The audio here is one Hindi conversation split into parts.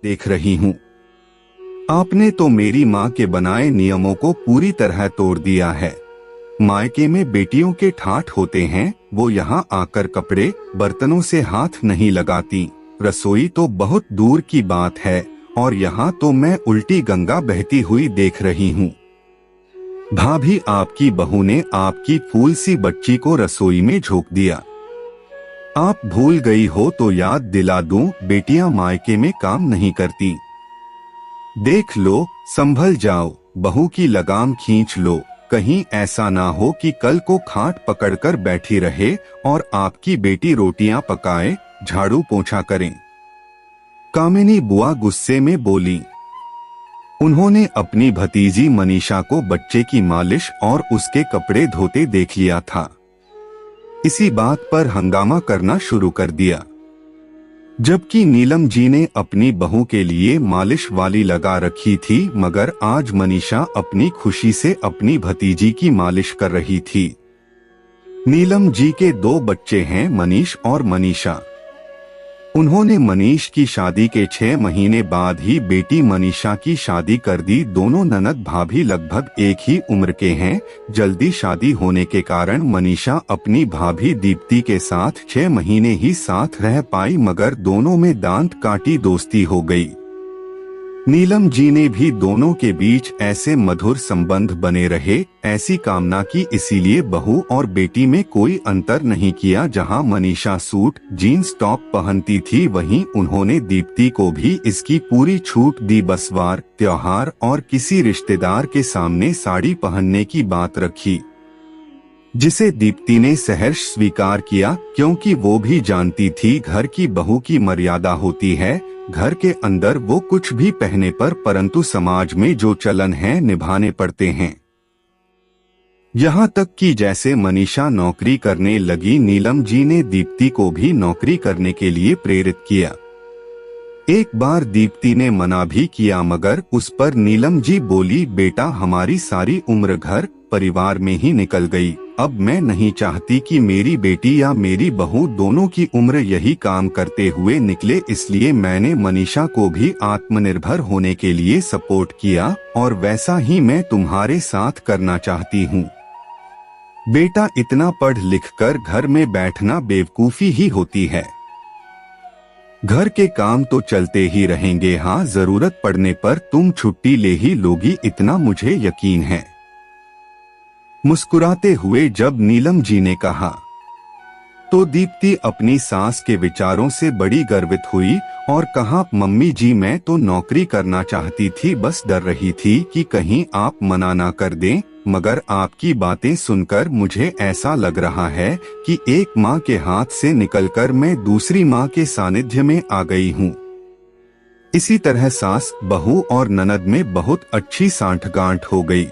देख रही हूँ। आपने तो मेरी माँ के बनाए नियमों को पूरी तरह तोड़ दिया है। मायके में बेटियों के ठाठ होते हैं, वो यहाँ आकर कपड़े बर्तनों से हाथ नहीं लगाती। रसोई तो बहुत दूर की बात है, और यहाँ तो मैं उल्टी गंगा बहती हुई देख रही हूँ। भाभी, आपकी बहू ने आपकी फूल सी बच्ची को रसोई में झोंक दिया। आप भूल गई हो तो याद दिला दूं, बेटियां मायके में काम नहीं करती। देख लो, संभल जाओ, बहू की लगाम खींच लो, कहीं ऐसा ना हो कि कल को खाट पकड़कर बैठी रहे और आपकी बेटी रोटियां पकाए, झाड़ू पोंछा करें। कामिनी बुआ गुस्से में बोली। उन्होंने अपनी भतीजी मनीषा को बच्चे की मालिश और उसके कपड़े धोते देख लिया था। इसी बात पर हंगामा करना शुरू कर दिया। जबकि नीलम जी ने अपनी बहू के लिए मालिश वाली लगा रखी थी, मगर आज मनीषा अपनी खुशी से अपनी भतीजी की मालिश कर रही थी। नीलम जी के 2 बच्चे हैं, मनीष और मनीषा। उन्होंने मनीष की शादी के 6 महीने बाद ही बेटी मनीषा की शादी कर दी। दोनों ननद भाभी लगभग एक ही उम्र के हैं। जल्दी शादी होने के कारण मनीषा अपनी भाभी दीप्ति के साथ 6 महीने ही साथ रह पाई, मगर दोनों में दांत काटी दोस्ती हो गई। नीलम जी ने भी दोनों के बीच ऐसे मधुर संबंध बने रहे, ऐसी कामना की। इसीलिए बहू और बेटी में कोई अंतर नहीं किया। जहां मनीषा सूट जीन्स टॉप पहनती थी, वहीं उन्होंने दीप्ति को भी इसकी पूरी छूट दी। बस वार, त्योहार और किसी रिश्तेदार के सामने साड़ी पहनने की बात रखी, जिसे दीप्ति ने सहर्ष स्वीकार किया, क्योंकि वो भी जानती थी घर की बहू की मर्यादा होती है। घर के अंदर वो कुछ भी पहने पर, परंतु समाज में जो चलन है निभाने पड़ते हैं। यहाँ तक कि जैसे मनीषा नौकरी करने लगी, नीलम जी ने दीप्ति को भी नौकरी करने के लिए प्रेरित किया। एक बार दीप्ति ने मना भी किया, मगर उस पर नीलम जी बोली, बेटा हमारी सारी उम्र घर परिवार में ही निकल गई। अब मैं नहीं चाहती कि मेरी बेटी या मेरी बहू दोनों की उम्र यही काम करते हुए निकले। इसलिए मैंने मनीषा को भी आत्मनिर्भर होने के लिए सपोर्ट किया, और वैसा ही मैं तुम्हारे साथ करना चाहती हूँ। बेटा, इतना पढ़ लिख कर घर में बैठना बेवकूफी ही होती है। घर के काम तो चलते ही रहेंगे। हाँ, जरूरत पड़ने पर तुम छुट्टी ले ही लोगी, इतना मुझे यकीन है। मुस्कुराते हुए जब नीलम जी ने कहा, तो दीप्ति अपनी सास के विचारों से बड़ी गर्वित हुई और कहा, मम्मी जी, मैं तो नौकरी करना चाहती थी, बस डर रही थी कि कहीं आप मना ना कर दें। मगर आपकी बातें सुनकर मुझे ऐसा लग रहा है कि एक माँ के हाथ से निकलकर मैं दूसरी माँ के सानिध्य में आ गई हूँ। इसी तरह सास, बहू और ननद में बहुत अच्छी सांठगांठ हो गई।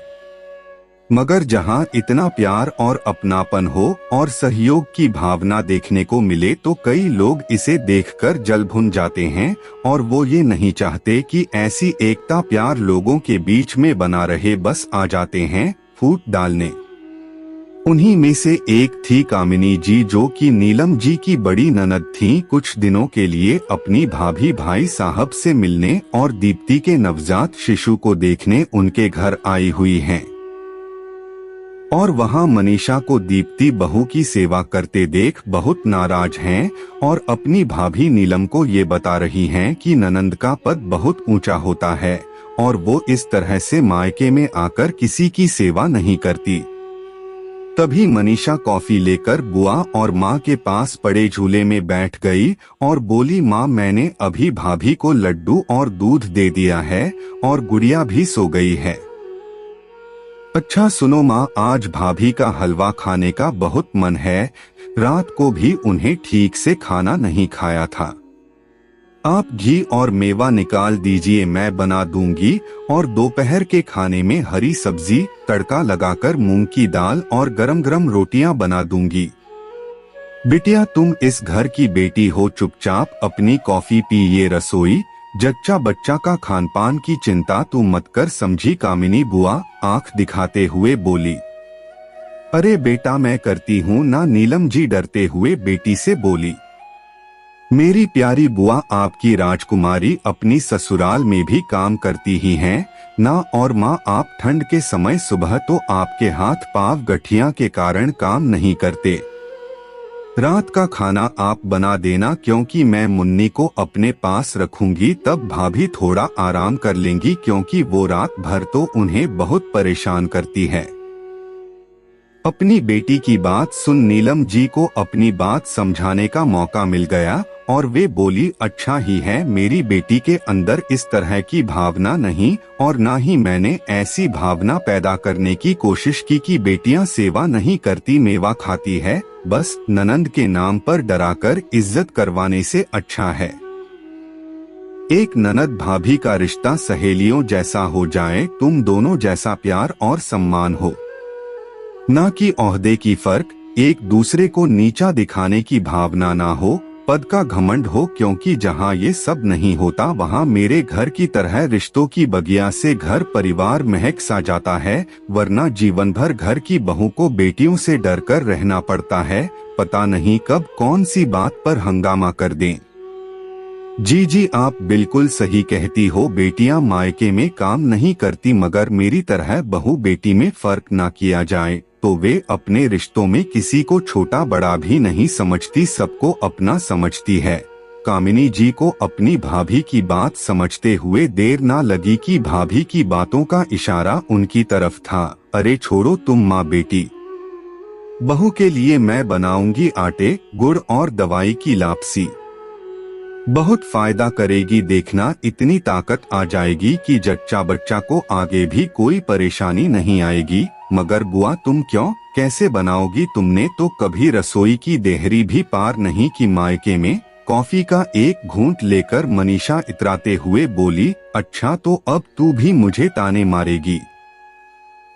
मगर जहाँ इतना प्यार और अपनापन हो और सहयोग की भावना देखने को मिले, तो कई लोग इसे देखकर जल भुन जाते हैं, और वो ये नहीं चाहते कि ऐसी एकता प्यार लोगों के बीच में बना रहे। बस आ जाते हैं फूट डालने। उन्हीं में से एक थी कामिनी जी, जो कि नीलम जी की बड़ी ननद थीं। कुछ दिनों के लिए अपनी भाभी भाई साहब से मिलने और दीप्ति के नवजात शिशु को देखने उनके घर आई हुई हैं। और वहां मनीषा को दीप्ति बहू की सेवा करते देख बहुत नाराज हैं, और अपनी भाभी नीलम को ये बता रही हैं कि ननंद का पद बहुत ऊंचा होता है, और वो इस तरह से मायके में आकर किसी की सेवा नहीं करती। तभी मनीषा कॉफी लेकर बुआ और माँ के पास पड़े झूले में बैठ गई और बोली, माँ, मैंने अभी भाभी को लड्डू और दूध दे दिया है, और गुड़िया भी सो गई है। अच्छा सुनो माँ, आज भाभी का हलवा खाने का बहुत मन है। रात को भी उन्हें ठीक से खाना नहीं खाया था। आप घी और मेवा निकाल दीजिए, मैं बना दूंगी। और दोपहर के खाने में हरी सब्जी, तड़का लगाकर मूंग की दाल और गरम गरम रोटियां बना दूंगी। बिटिया, तुम इस घर की बेटी हो, चुपचाप अपनी कॉफी पी। ये रसोई जच्चा बच्चा का खानपान की चिंता तू मत कर, समझी? कामिनी बुआ आंख दिखाते हुए बोली। अरे बेटा, मैं करती हूँ ना, नीलम जी डरते हुए बेटी से बोली। मेरी प्यारी बुआ, आपकी राजकुमारी अपनी ससुराल में भी काम करती ही हैं ना। और माँ, आप ठंड के समय सुबह तो आपके हाथ पांव गठिया के कारण काम नहीं करते। रात का खाना आप बना देना, क्योंकि मैं मुन्नी को अपने पास रखूंगी, तब भाभी थोड़ा आराम कर लेंगी, क्योंकि वो रात भर तो उन्हें बहुत परेशान करती है। अपनी बेटी की बात सुन नीलम जी को अपनी बात समझाने का मौका मिल गया और वे बोली, अच्छा ही है, मेरी बेटी के अंदर इस तरह की भावना नहीं, और ना ही मैंने ऐसी भावना पैदा करने की कोशिश की कि बेटियां सेवा नहीं करती, मेवा खाती है। बस ननंद के नाम पर डराकर इज्जत करवाने से अच्छा है एक ननद भाभी का रिश्ता सहेलियों जैसा हो जाए, तुम दोनों जैसा प्यार और सम्मान हो, ना कि ओहदे की फर्क, एक दूसरे को नीचा दिखाने की भावना ना हो, पद का घमंड हो, क्योंकि जहाँ ये सब नहीं होता वहाँ मेरे घर की तरह रिश्तों की बगिया से घर परिवार महक सा जाता है, वरना जीवन भर घर की बहू को बेटियों से डर कर रहना पड़ता है, पता नहीं कब कौन सी बात पर हंगामा कर दें। जी, आप बिल्कुल सही कहती हो, बेटियां मायके में काम नहीं करती, मगर मेरी तरह बहू बेटी में फर्क ना किया जाए तो वे अपने रिश्तों में किसी को छोटा बड़ा भी नहीं समझती, सबको अपना समझती है। कामिनी जी को अपनी भाभी की बात समझते हुए देर ना लगी कि भाभी की बातों का इशारा उनकी तरफ था। अरे छोड़ो तुम माँ बेटी, बहू के लिए मैं बनाऊंगी आटे गुड़ और दवाई की लापसी, बहुत फायदा करेगी, देखना इतनी ताकत आ जाएगी कि जच्चा बच्चा को आगे भी कोई परेशानी नहीं आएगी। मगर बुआ तुम क्यों, कैसे बनाओगी, तुमने तो कभी रसोई की देहरी भी पार नहीं की मायके में। कॉफी का एक घूंट लेकर मनीषा इतराते हुए बोली, अच्छा तो अब तू भी मुझे ताने मारेगी।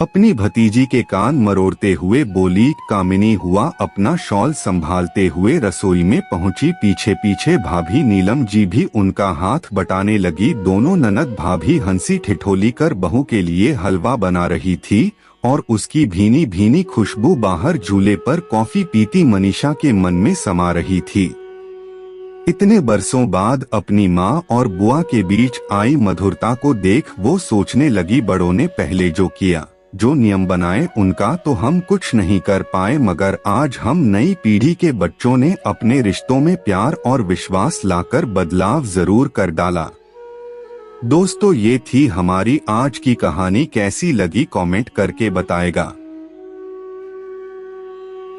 अपनी भतीजी के कान मरोड़ते हुए बोली कामिनी। हुआ अपना शॉल संभालते हुए रसोई में पहुंची, पीछे पीछे भाभी नीलम जी भी उनका हाथ बटाने लगी। दोनों ननद भाभी हंसी ठिठोली कर बहू के लिए हलवा बना रही थी और उसकी भीनी भीनी खुशबू बाहर झूले पर कॉफी पीती मनीषा के मन में समा रही थी। इतने बरसों बाद अपनी माँ और बुआ के बीच आई मधुरता को देख वो सोचने लगी, बड़ों ने पहले जो किया, जो नियम बनाए, उनका तो हम कुछ नहीं कर पाए, मगर आज हम नई पीढ़ी के बच्चों ने अपने रिश्तों में प्यार और विश्वास लाकर बदलाव जरूर कर डाला। दोस्तों, ये थी हमारी आज की कहानी, कैसी लगी कमेंट करके बताएगा।